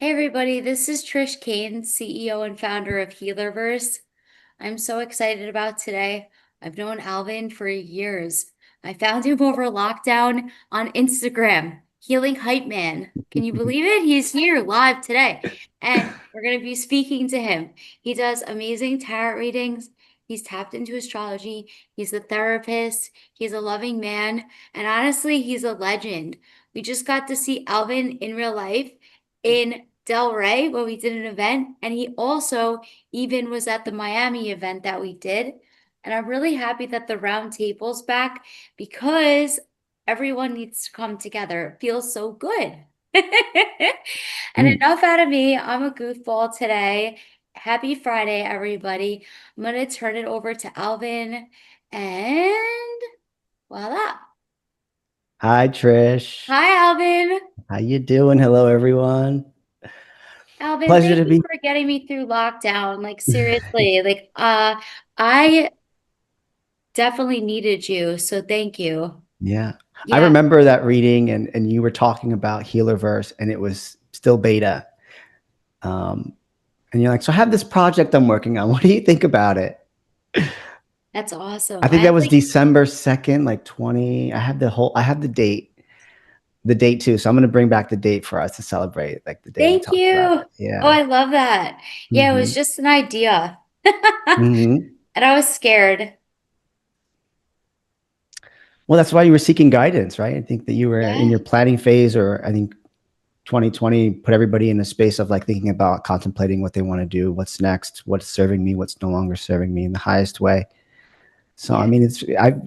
Hey everybody, this is Trish Kane, CEO and founder of Healerverse. I'm so excited about today. I've known Alvin for years. I found him over lockdown on Instagram, Healing Hype Man. Can you believe it? He's here live today, and we're going to be speaking to him. He does amazing tarot readings. He's tapped into astrology. He's a therapist. He's a loving man, and honestly, he's a legend. We just got to see Alvin in real life in Del Rey when we did an event, and he also even was at the Miami event that we did. And I'm really happy that the Roundtable's back because everyone needs to come together. It feels so good. And Mm. enough out of me. I'm a goofball today. Happy Friday, everybody. I'm going to turn it over to Alvin, and voila. Hi, Trish. Hi, Alvin. How you doing? Hello, everyone. Alvin, Pleasure thank to you be. for getting me through lockdown. Like seriously, I definitely needed you, so thank you. Yeah, I Yeah, remember that reading, and you were talking about Healerverse, and it was still beta. Um, and you're like, so I have this project I'm working on. What do you think about it? that's I awesome. think I that have was like December 2nd, like 20. I have the date too. So I'm going to bring back the date for us to celebrate, like the day we thank talked about you. it. Oh, Yeah. I love that. Yeah, it was hmm just an idea. hmm And I was scared. Well, that's why you were seeking guidance, right? I think that you were in Yeah. your planning phase, or I think 2020 put everybody in a space of like thinking about contemplating what they want to do, what's next, what's serving me, what's no longer serving me in the highest way. So I Yeah. mean,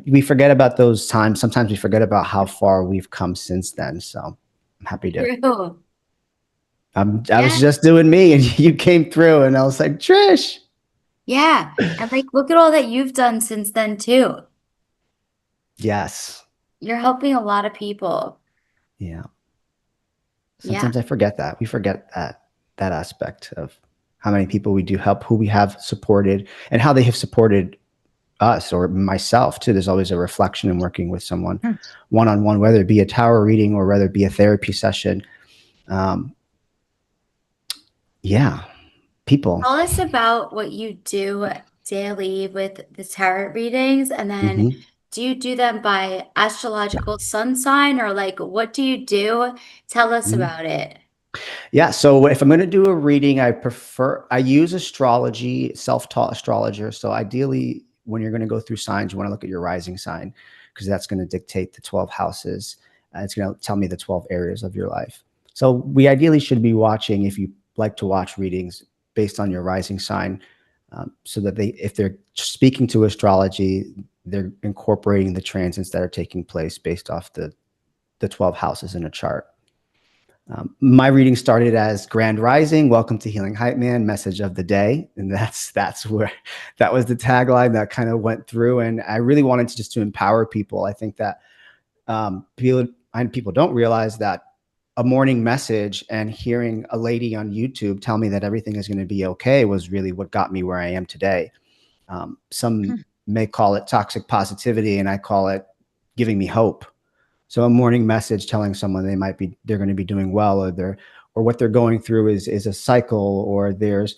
we forget about those times. Sometimes we forget about how far we've come since then. So I'm happy to. True. I was Yeah. just doing me, and you came through, and I was like, Trish. Yeah. And like look at all that you've done since then too. Yes. You're helping a lot of people. Yeah. Yeah. Sometimes I forget that. We forget that aspect of how many people we do help, who we have supported, and how they have supported us or myself too. There's always a reflection in working with someone Hmm. one on one, whether it be a tarot reading or whether it be a therapy session. Um, yeah, people. Tell us about what you do daily with the tarot readings, and then hmm do you do them by astrological sun sign or like what do you do? Tell us hmm about it. Yeah. So if I'm going to do a reading, I use astrology, self-taught astrologer. So ideally, when you're going to go through signs, you want to look at your rising sign because that's going to dictate the 12 houses. It's going to tell me the 12 areas of your life. So we ideally should be watching, if you like to watch readings based on your rising sign, so that if they're speaking to astrology, they're incorporating the transits that are taking place based off the 12 houses in a chart. My reading started as Grand Rising, Welcome to Healing Hype Man, Message of the Day. And that's where that was the tagline that kind of went through. And I really wanted to just to empower people. I think that people don't realize that a morning message and hearing a lady on YouTube tell me that everything is going to be okay was really what got me where I am today. Some Hmm. may call it toxic positivity, and I call it giving me hope. So a morning message telling someone they're going to be doing well, or what they're going through is a cycle, or there's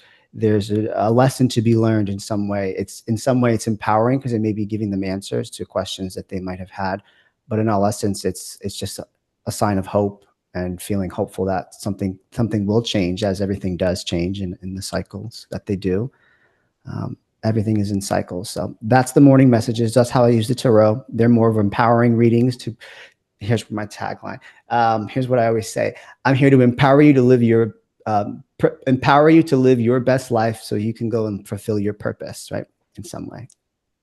a lesson to be learned in some way. It's in some way it's empowering because it may be giving them answers to questions that they might have had, but in all essence, it's just a sign of hope and feeling hopeful that something will change, as everything does change in the cycles that they do. Everything is in cycles. So that's the morning messages. That's how I use the tarot. They're more of empowering readings to here's my tagline. Here's what I always say: I'm here to empower you to live empower you to live your best life, so you can go and fulfill your purpose, right? In some way.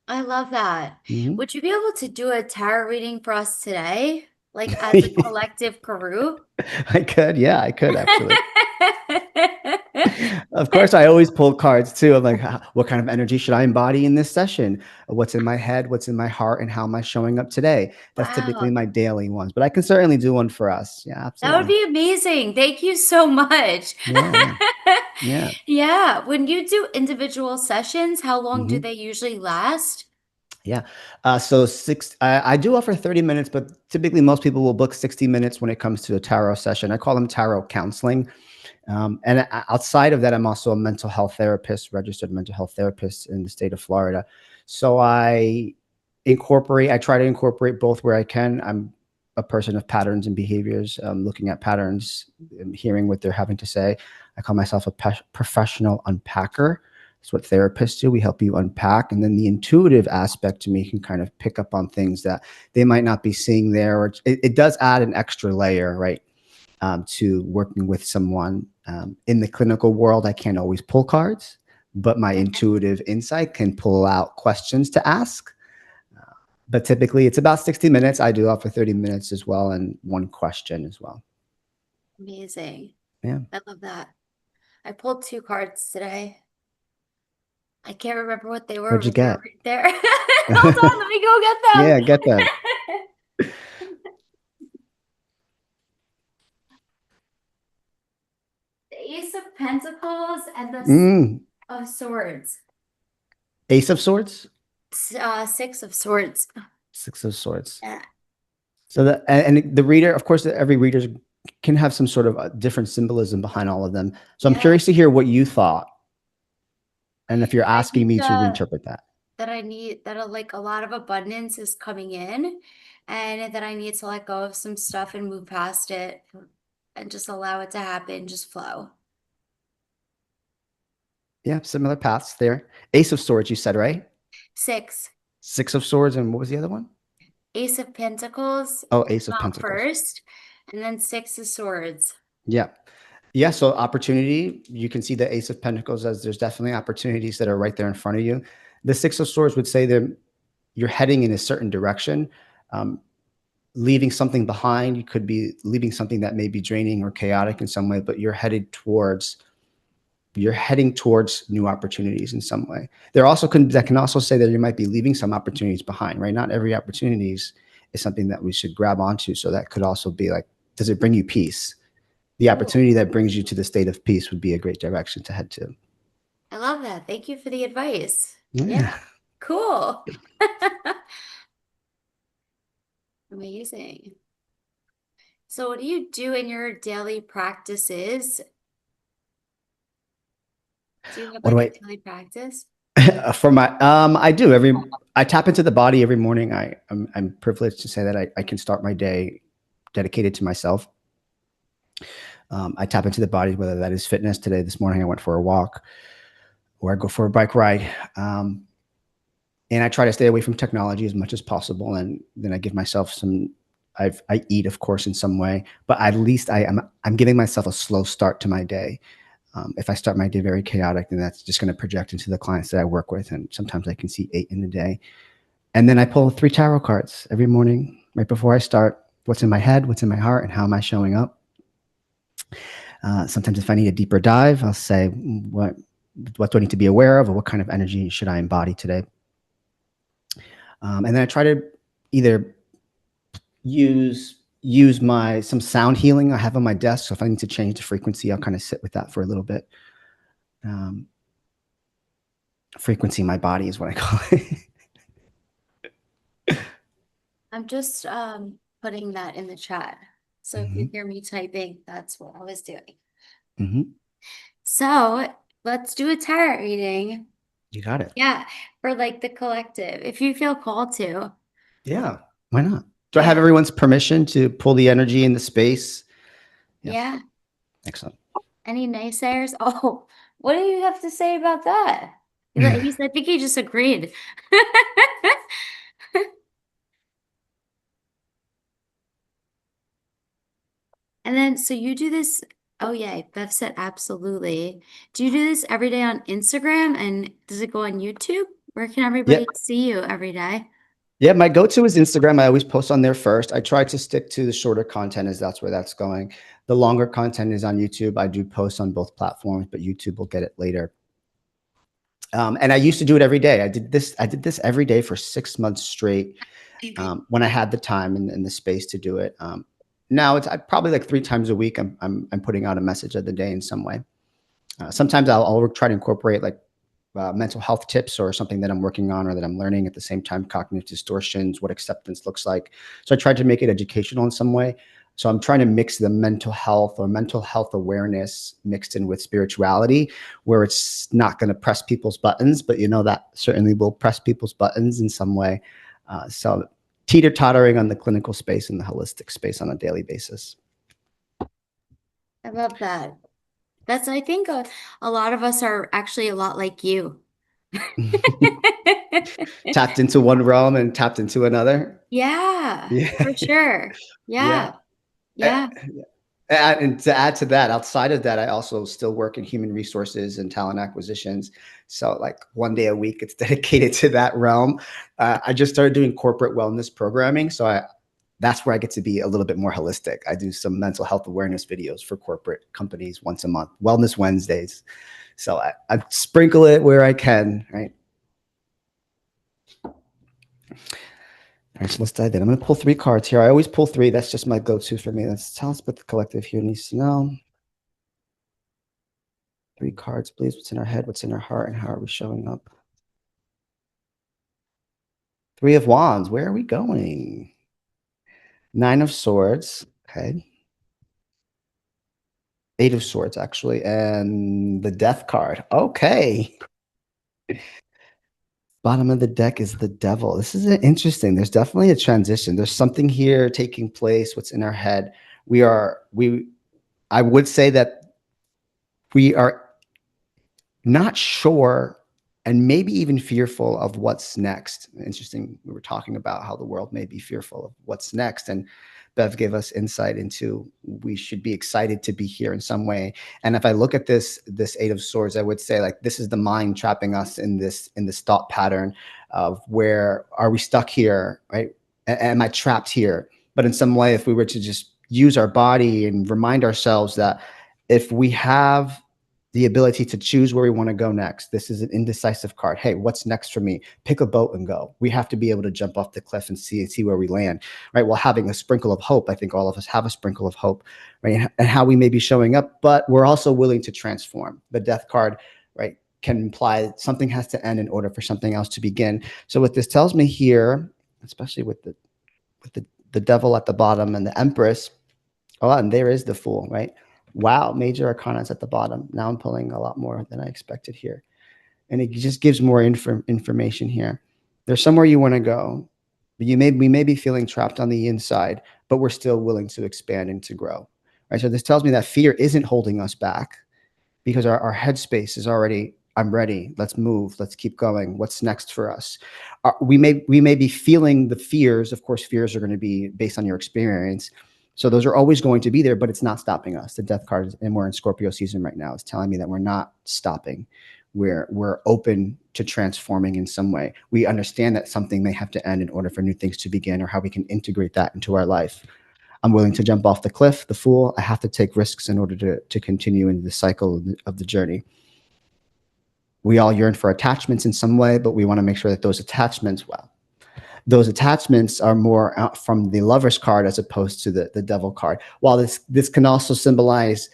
I love that. Mm-hmm. Would you be able to do a tarot reading for us today? Like as a collective group? I could, yeah, I could actually. Of course, I always pull cards too. I'm like, what kind of energy should I embody in this session? What's in my head? What's in my heart? And how am I showing up today? That's typically Wow. my daily ones, but I can certainly do one for us. Yeah, That would absolutely. be amazing. Thank you so much. Yeah, yeah. Yeah. When you do individual sessions, how long do hmm they usually last? Yeah. I do offer 30 minutes, but typically most people will book 60 minutes when it comes to a tarot session. I call them tarot counseling. And outside of that, I'm also a mental health therapist, registered mental health therapist in the state of Florida. So I try to incorporate both where I can. I'm a person of patterns and behaviors, looking at patterns, hearing what they're having to say. I call myself a professional unpacker. That's what therapists do. We help you unpack. And then the intuitive aspect to me can kind of pick up on things that they might not be seeing there. Or it does add an extra layer, right? To working with someone. In the clinical world, I can't always pull cards, but my intuitive insight can pull out questions to ask. But typically it's about 60 minutes. I do offer 30 minutes as well, and one question as well. Amazing. Yeah. I love that. I pulled 2 cards today. I can't remember what they were, What'd you but they were get? right there. Hold on, let me go get them. Yeah, get them. The Ace of Pentacles and the Mm. of Swords. Ace of Swords? 6 of Swords. Six of Swords. Yeah. So and the reader, of course, every reader can have some sort of a different symbolism behind all of them. So I'm Yeah. curious to hear what you thought, and if you're I asking think me to reinterpret that. that I need that like a lot of abundance is coming in, and that I need to let go of some stuff and move past it and just allow it to happen, just flow. Yeah, similar paths there. Ace of Swords, you said, right? 6. Six of Swords, and what was the other one? Ace of Pentacles Oh, Ace of out Pentacles. first, and then 6 of Swords. Yeah. Yeah. So opportunity, you can see the Ace of Pentacles as there's definitely opportunities that are right there in front of you. The Six of Swords would say that you're heading in a certain direction, leaving something behind. You could be leaving something that may be draining or chaotic in some way, but you're heading towards new opportunities in some way. That can also say that you might be leaving some opportunities behind, right? Not every opportunity is something that we should grab onto. So that could also be like, does it bring you peace? The Ooh, opportunity that brings you to the state of peace would be a great direction to head to. I love that. Thank you for the advice. Yeah, Yeah. cool. Amazing. So, what do you do in your daily practices? Do you have What do like a I daily practice? for my I tap into the body every morning. I'm privileged to say that I can start my day dedicated to myself. I tap into the body, whether that is fitness. This morning I went for a walk, or I go for a bike ride. And I try to stay away from technology as much as possible. And then I give myself I eat, of course, in some way, but at least I'm giving myself a slow start to my day. If I start my day very chaotic, then that's just going to project into the clients that I work with. And sometimes I can see 8 in a day. And then I pull 3 tarot cards every morning, right before I start. What's in my head, what's in my heart, and how am I showing up? Sometimes if I need a deeper dive, I'll say, what do I need to be aware of, or what kind of energy should I embody today? And then I try to either use some sound healing I have on my desk. So if I need to change the frequency, I'll kind of sit with that for a little bit. Frequency in my body is what I call it. I'm just putting that in the chat. So if you hear me typing, that's what I was doing. So let's do a tarot reading. You got it. Yeah, for like the collective, if you feel called to. Yeah, why not? Do I have everyone's permission to pull the energy in the space? Yeah. Excellent. Any naysayers? Oh, what do you have to say about that? I think he just agreed. And then, so you do this. Oh, yeah. Bev said absolutely. Do you do this every day on Instagram? And does it go on YouTube? Where can everybody see you every day? Yeah, my go-to is Instagram. I always post on there first. I try to stick to the shorter content, as that's where that's going. The longer content is on YouTube. I do post on both platforms, but YouTube will get it later. And I used to do it every day. I did this every day for 6 months straight, when I had the time and the space to do it. Now it's probably like 3 times a week. I'm putting out a message of the day in some way. Sometimes I'll try to incorporate like mental health tips or something that I'm working on or that I'm learning at the same time, cognitive distortions, what acceptance looks like. So I tried to make it educational in some way. So I'm trying to mix the mental health or mental health awareness mixed in with spirituality, where it's not going to press people's buttons, but that certainly will press people's buttons in some way. So teeter-tottering on the clinical space and the holistic space on a daily basis. I love that. I think a lot of us are actually a lot like you. Tapped into one realm and tapped into another. Yeah, Yeah. for sure. Yeah. Yeah. Yeah. And to add to that, outside of that, I also still work in human resources and talent acquisitions. So like one day a week, it's dedicated to that realm. I just started doing corporate wellness programming. So that's where I get to be a little bit more holistic. I do some mental health awareness videos for corporate companies once a month, Wellness Wednesdays. So I sprinkle it where I can, right? All right, so let's dive in. I'm going to pull 3 cards here. I always pull 3. That's just my go-to for me. Let's tell us what the collective here needs to know. 3 cards, please. What's in our head? What's in our heart? And how are we showing up? 3 of Wands. Where are we going? 9 of Swords. Okay. 8 of Swords, actually. And the Death card. Okay. Bottom of the deck is the Devil. This is interesting. There's definitely a transition. There's something here taking place. What's in our head? I would say that we are not sure and maybe even fearful of what's next. Interesting. We were talking about how the world may be fearful of what's next. And Bev gave us insight into we should be excited to be here in some way. And if I look at this 8 of Swords, I would say like this is the mind trapping us in this thought pattern of where are we stuck here, right? Am I trapped here? But in some way, if we were to just use our body and remind ourselves that if we have the ability to choose where we want to go next. This is an indecisive card. Hey, what's next for me? Pick a boat and go. We have to be able to jump off the cliff and see where we land, right? Well, having a sprinkle of hope. I think all of us have a sprinkle of hope, right? And how we may be showing up, but we're also willing to transform. The Death card, right, can imply something has to end in order for something else to begin. So what this tells me here, especially with the Devil at the bottom and the Empress, oh, and there is the Fool, right? Wow, major arcana is at the bottom. Now I'm pulling a lot more than I expected here. And it just gives more information here. There's somewhere you want to go. We may be feeling trapped on the inside, but we're still willing to expand and to grow. Right. So this tells me that fear isn't holding us back because our headspace is already, I'm ready. Let's move. Let's keep going. What's next for us? We may be feeling the fears. Of course, fears are going to be based on your experience. So those are always going to be there, but it's not stopping us. The Death card, and we're in Scorpio season right now, is telling me that we're not stopping. We're open to transforming in some way. We understand that something may have to end in order for new things to begin, or how we can integrate that into our life. I'm willing to jump off the cliff, the Fool. I have to take risks in order to continue in the cycle of the journey. We all yearn for attachments in some way, but we want to make sure that those attachments, those attachments are more out from the Lover's card as opposed to the Devil card. While this can also symbolize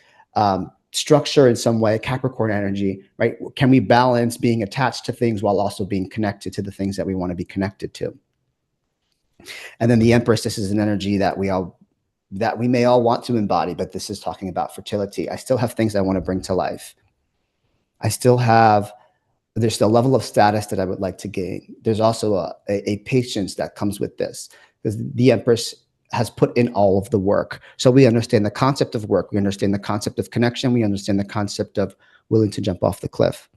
structure in some way, Capricorn energy, right? Can we balance being attached to things while also being connected to the things that we want to be connected to? And then the Empress, this is an energy that we may all want to embody, but this is talking about fertility. I still have things I want to bring to life. There's still a level of status that I would like to gain. There's also a patience that comes with this, because the Empress has put in all of the work. So we understand the concept of work. We understand the concept of connection. We understand the concept of willing to jump off the cliff.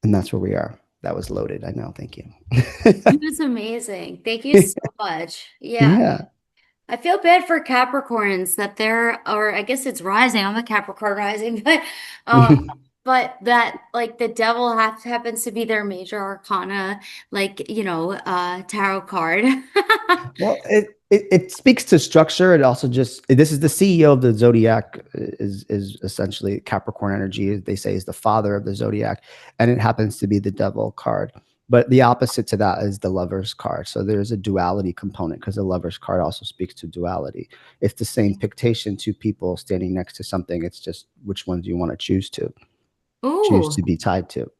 And that's where we are. That was loaded. I know. Thank you. It was amazing. Thank you so much. Yeah. Yeah. I feel bad for Capricorns that or I guess it's rising. I'm a Capricorn rising, but that like the devil happens to be their major arcana, like, tarot card. Well, it speaks to structure. It also this is the CEO of the zodiac is essentially Capricorn energy. They say is the father of the zodiac, and it happens to be the Devil card. But the opposite to that is the Lover's card. So there's a duality component because the Lover's card also speaks to duality. It's the same pictation, two people standing next to something. It's just which one do you want to choose to Ooh, be tied to.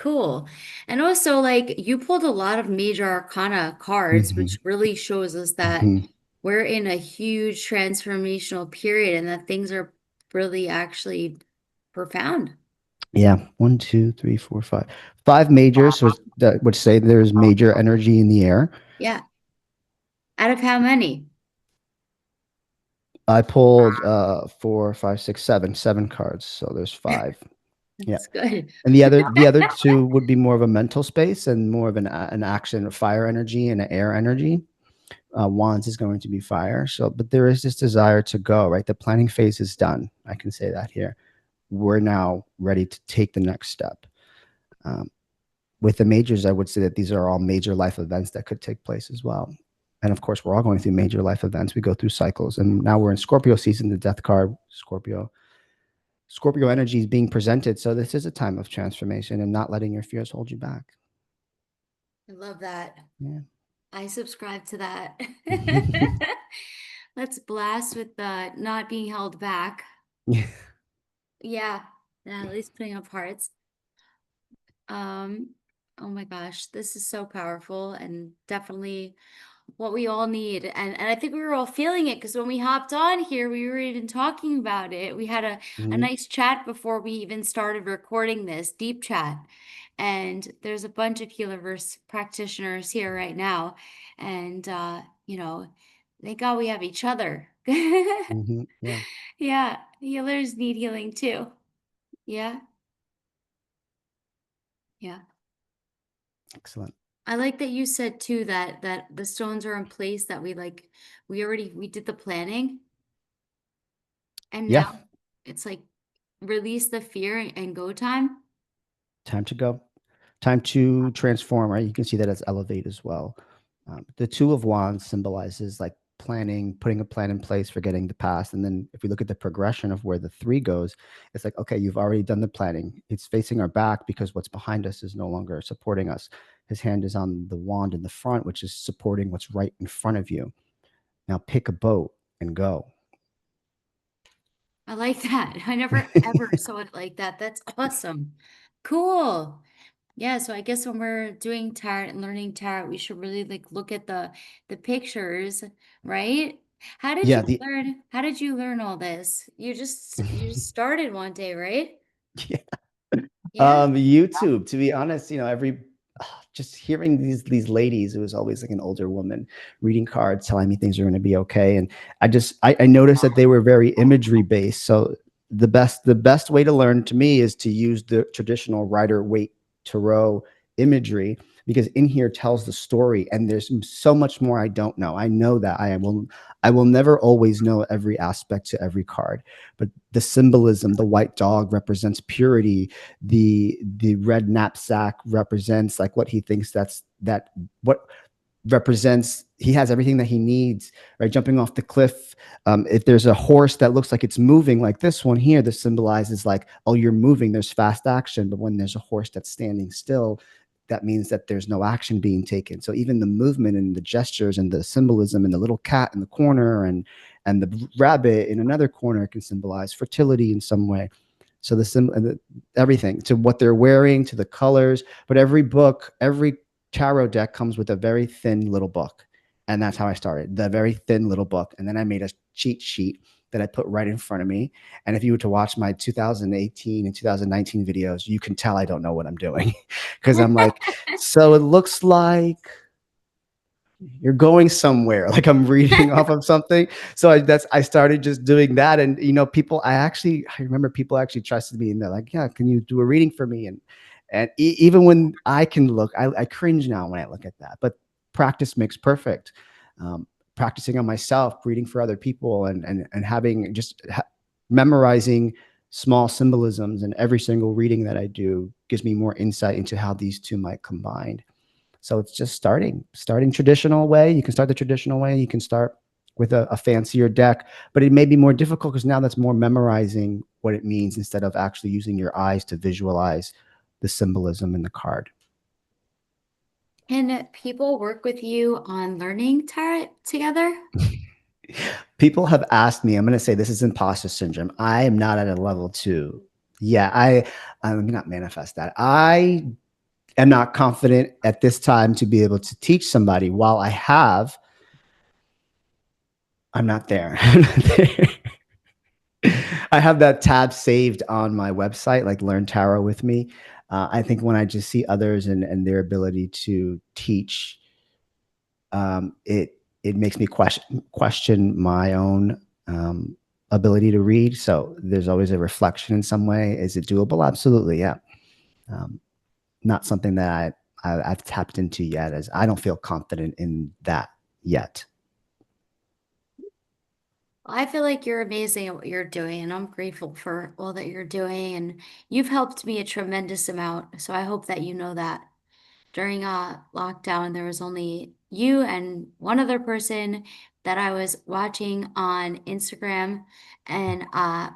Cool. And also, like, you pulled a lot of major arcana cards, Hmm. which really shows us that Hmm. we're in a huge transformational period and that things are really actually profound. Yeah, one, two, three, four, five. Five majors. So that would say there's major energy in the air. Yeah. Out of how many? I pulled four, five, six, seven, seven cards. So there's five. Yeah. That's good. And the other two would be more of a mental space and more of an action of fire energy and an air energy. Wands is going to be fire. So, but there is this desire to go, right? The planning phase is done. I can say that here. We're now ready to take the next step. Um, with the majors, I would say that these are all major life events that could take place as well. And of course, we're all going through major life events. We go through cycles, and now we're in Scorpio season. The death card, Scorpio energy is being presented. So this is a time of transformation and not letting your fears hold you back. I love that. Yeah. I subscribe to that. Let's blast with the not being held back. Yeah. Yeah, at least putting up hearts. Um, oh my gosh, this is so powerful and definitely what we all need. And I think we were all feeling it because when we hopped on here, we were even talking about it. We had a Mhm. nice chat before we even started recording this deep chat. And there's a bunch of Healerverse practitioners here right now. And thank God we have each other. Mhm. Yeah. Yeah, healers need healing too. Yeah, yeah. Excellent. I like that you said too that the stones are in place that we did the planning and Yeah. now it's like release the fear and go time. Time to go. Time to transform, right? You can see that as elevate as well. The two of wands symbolizes like planning, putting a plan in place, forgetting the past. And then if we look at the progression of where the three goes, it's like, okay, you've already done the planning. It's facing our back because what's behind us is no longer supporting us. His hand is on the wand in the front, which is supporting what's right in front of you. Now pick a boat and go. I like that. I never ever saw it like that. That's awesome. Cool. Yeah, so I guess when we're doing tarot and learning tarot, we should really like look at the pictures, right? Yeah, the How did you learn all this? You just started one day, right? Yeah. YouTube, to be honest, every just hearing these ladies, it was always like an older woman reading cards, telling me things are going to be okay. And I noticed that they were very imagery based. So the best way to learn to me is to use the traditional Rider Waite Tarot imagery because in here tells the story and there's so much more I don't know. I know that I will never always know every aspect to every card, but the symbolism, the white dog represents purity, the red knapsack represents like what he thinks that what represents he has everything that he needs, right? Jumping off the cliff. If there's a horse that looks like it's moving, like this one here, this symbolizes like, oh, you're moving, there's fast action. But when there's a horse that's standing still, that means that there's no action being taken. So even the movement and the gestures and the symbolism and the little cat in the corner and the rabbit in another corner can symbolize fertility in some way. So everything to what they're wearing to the colors, but every tarot deck comes with a very thin little book, and that's how I started. The very thin little book, and then I made a cheat sheet that I put right in front of me. And if you were to watch my 2018 and 2019 videos, you can tell I don't know what I'm doing because I'm like, so it looks like you're going somewhere like I'm reading off of something. So I started just doing that. And people, I remember people actually trusted me and they're like, yeah, can you do a reading for me? And even when I can look, I cringe now when I look at that, but practice makes perfect. Practicing on myself, reading for other people, and having memorizing small symbolisms in every single reading that I do gives me more insight into how these two might combine. So it's just starting traditional way. You can start the traditional way. You can start with a fancier deck, but it may be more difficult because now that's more memorizing what it means instead of actually using your eyes to visualize the symbolism in the card. Can people work with you on learning tarot together? People have asked me, I'm going to say this is imposter syndrome. I am not at a level two. Yeah, I'm not manifest that. I am not confident at this time to be able to teach somebody. While I have, I'm not there. I'm not there. I have that tab saved on my website, like Learn Tarot with me. I think when I just see others and their ability to teach, it makes me question my own ability to read. So there's always a reflection in some way. Is it doable? Absolutely, yeah. Um, Not something that I've tapped into yet, as I don't feel confident in that yet. I feel like you're amazing at what you're doing, and I'm grateful for all that you're doing. And you've helped me a tremendous amount. So I hope that you know that. During lockdown, there was only you and one other person that I was watching on Instagram. And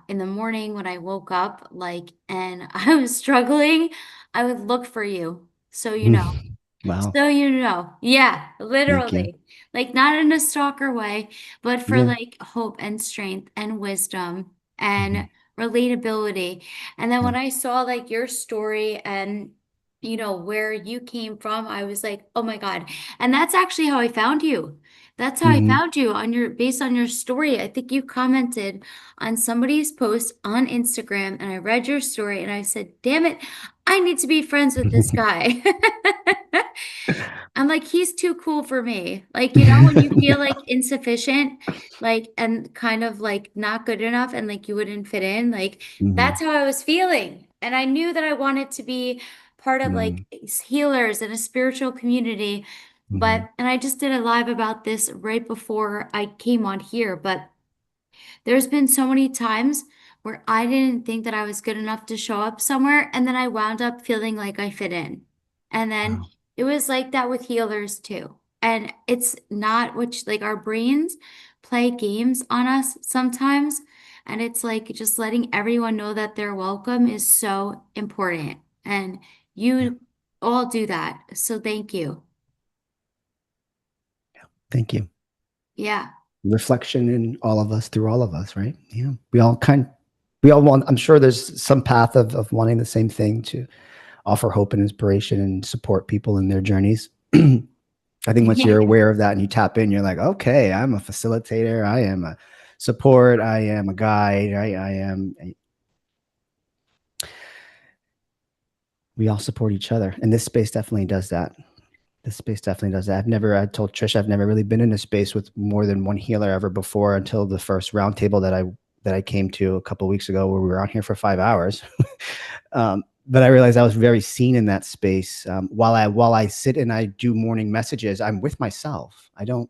in the morning when I woke up, like, and I was struggling, I would look for you. So you know. Wow. So you know, yeah, Thank you. literally. Like not in a stalker way, but for Yeah. like hope and strength and wisdom and Hmm. relatability. And then Yeah. when I saw like your story and where you came from, I was like, "Oh my God." And that's actually how I found you. That's how I Hmm. found you on your based on your story. I think you commented on somebody's post on Instagram and I read your story and I said, "Damn it, I need to be friends with this guy." I'm like, he's too cool for me. Like, when you feel like insufficient, like, and kind of like not good enough and like you wouldn't fit in, like, Hmm. that's how I was feeling. And I knew that I wanted to be part of like Hmm. healers and a spiritual community. Hmm. And I just did a live about this right before I came on here. But there's been so many times where I didn't think that I was good enough to show up somewhere, and then I wound up feeling like I fit in. And then Wow. it was like that with healers too. And it's not which like our brains play games on us sometimes. And it's like just letting everyone know that they're welcome is so important. And Yeah. you all do that. So thank you. Thank you. Yeah. Reflection in all of us, through all of us, right? Yeah. We all want, I'm sure there's some path of wanting the same thing, to offer hope and inspiration and support people in their journeys. I think once you're aware of that and you tap in, you're like, okay, I'm a facilitator. I am a support. I am a guide. I am. We all support each other, and this space definitely does that. This space definitely does that. I told Trish, I've never really been in a space with more than one healer ever before, until the first roundtable that I came to a couple of weeks ago, where we were on here for 5 hours. But I realized I was very seen in that space. While I sit and I do morning messages, I'm with myself. I don't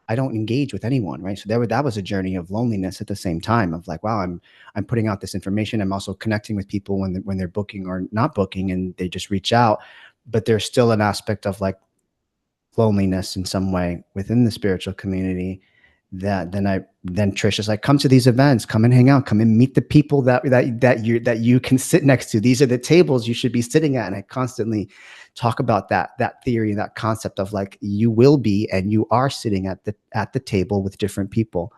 engage with anyone, right? So that was a journey of loneliness at the same time, of like, wow, I'm putting out this information. I'm also connecting with people when they're booking or not booking, and they just reach out. But there's still an aspect of like loneliness in some way within the spiritual community, that then Trish is like, come to these events, come and hang out, come and meet the people that you can sit next to. These are the tables you should be sitting at. And I constantly talk about that theory, that concept of like, you will be and you are sitting at the table with different people,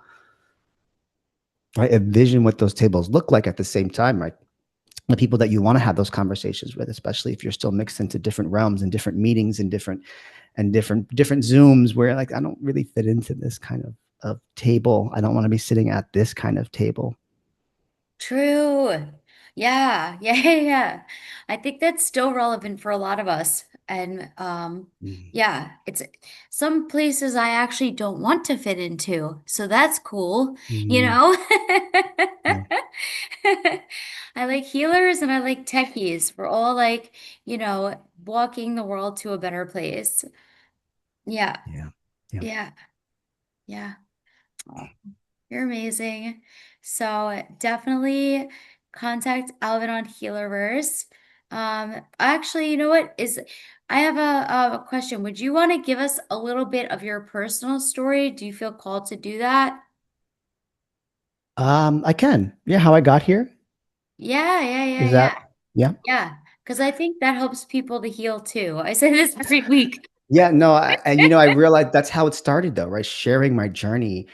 right? Envision what those tables look like at the same time, right? The people that you want to have those conversations with, especially if you're still mixed into different realms and different meetings and different Zooms, where like, I don't really fit into this kind of table. I don't want to be sitting at this kind of table. True. Yeah. Yeah. Yeah. Yeah. I think that's still relevant for a lot of us. And Mm. yeah, it's some places I actually don't want to fit into. So that's cool, you Mm. know? Yeah. I like healers and I like techies. We're all like, walking the world to a better place. Yeah. Yeah. Yeah. Yeah. Yeah. You're amazing. So definitely contact Alvin on Healerverse. Actually, you know what is I have a question. Would you want to give us a little bit of your personal story? Do you feel called to do that? I can. Yeah. How I got here. Yeah, yeah, yeah, Is yeah, that? Yeah. yeah. Because I think that helps people to heal too. I say this every week. Yeah. No. And I realized that's how it started, though, right? Sharing my journey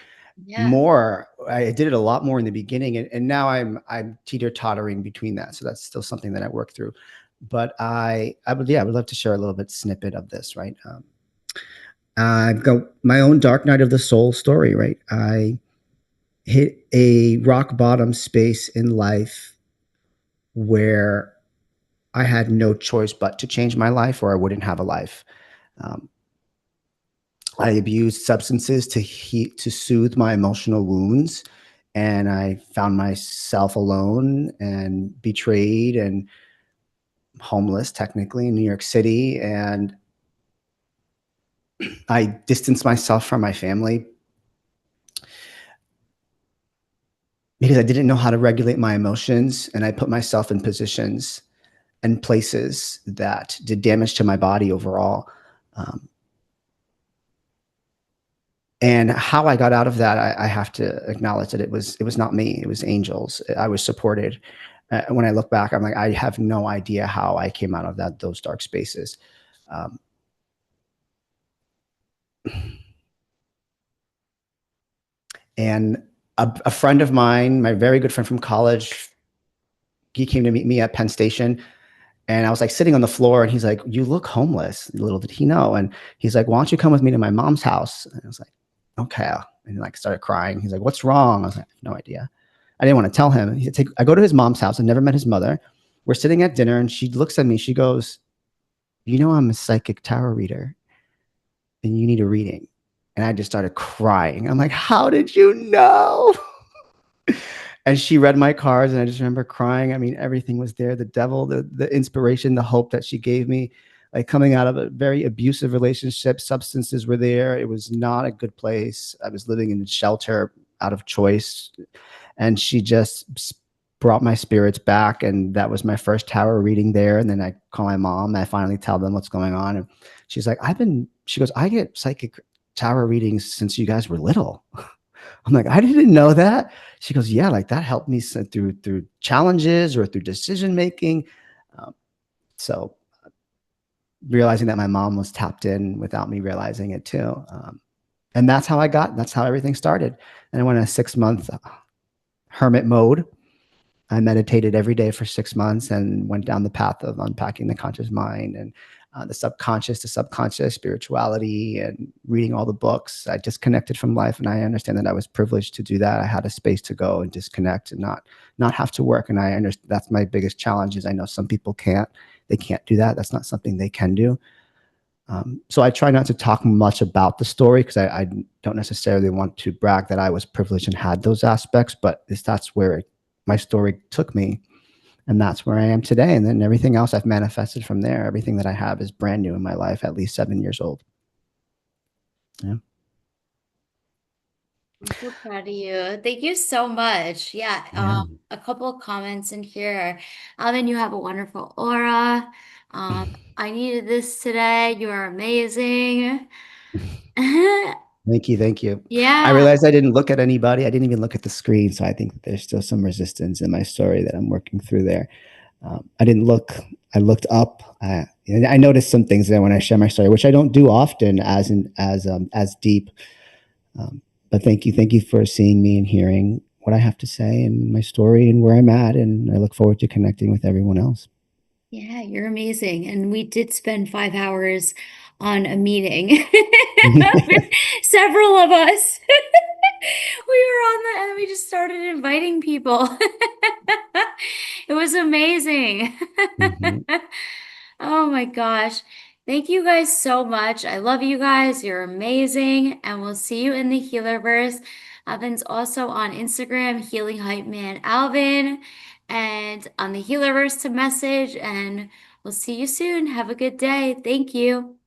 Yeah. more. I did it a lot more in the beginning, and now I'm teeter tottering between that. So that's still something that I work through. But I would love to share a little bit snippet of this, right? I've got my own dark night of the soul story, right? I hit a rock bottom space in life where I had no choice but to change my life or I wouldn't have a life. Um, I abused substances to soothe my emotional wounds, and I found myself alone and betrayed and homeless, technically, in New York City. And I distanced myself from my family because I didn't know how to regulate my emotions, and I put myself in positions and places that did damage to my body overall. Um, and how I got out of that, I have to acknowledge that it was not me. It was angels. I was supported. When I look back, I'm like, I have no idea how I came out of those dark spaces. Um, and a friend of mine, my very good friend from college, he came to meet me at Penn Station. And I was like sitting on the floor, and he's like, "You look homeless." Little did he know. And he's like, "Why don't you come with me to my mom's house?" And I was like, "Okay." And like started crying. He's like, "What's wrong?" I was like, "No idea." I didn't want to tell him. He said, I go to his mom's house. I never met his mother. We're sitting at dinner, and she looks at me. She goes, "You know, I'm a psychic tarot reader, and you need a reading." And I just started crying. I'm like, "How did you know?" And she read my cards, and I just remember crying. I mean, everything was there: the devil, the inspiration, the hope that she gave me. Like coming out of a very abusive relationship, substances were there. It was not a good place. I was living in shelter out of choice, and she just brought my spirits back. And that was my first tower reading there. And then I call my mom, and I finally tell them what's going on, and she's like, she goes, "I get psychic tower readings since you guys were little." I'm like, "I didn't know that." She goes, "Yeah, like that helped me through challenges or through decision making." Um, so realizing that my mom was tapped in without me realizing it too. And that's how everything started. And I went on a 6 month hermit mode. I meditated every day for 6 months and went down the path of unpacking the conscious mind and the subconscious to subconscious spirituality and reading all the books. I disconnected from life, and I understand that I was privileged to do that. I had a space to go and disconnect and not have to work. And I understand that's my biggest challenge. Is I know some people can't. They can't do that. That's not something they can do. So I try not to talk much about the story because I don't necessarily want to brag that I was privileged and had those aspects, but that's where my story took me, and that's where I am today. And then everything else I've manifested from there. Everything that I have is brand new in my life, at least 7 years old. Yeah. I'm so proud of you. Thank you so much. Yeah, Yeah. a couple of comments in here. Alvin, you have a wonderful aura. I needed this today. You are amazing. Thank you. Thank you. I Yeah. realized I didn't look at anybody. I didn't even look at the screen. So I think that there's still some resistance in my story that I'm working through there. I didn't look. I looked up. And I noticed some things there when I share my story, which I don't do often, as deep. Um, but thank you for seeing me and hearing what I have to say and my story and where I'm at. And I look forward to connecting with everyone else. Yeah, you're amazing. And we did spend 5 hours on a meeting with several of us. We were on the, and we just started inviting people. It was amazing. Mhm. Oh my gosh. Thank you guys so much. I love you guys. You're amazing. And we'll see you in the Healerverse. Alvin's also on Instagram, Healing Hype Man Alvin, and on the Healerverse to message. And we'll see you soon. Have a good day. Thank you.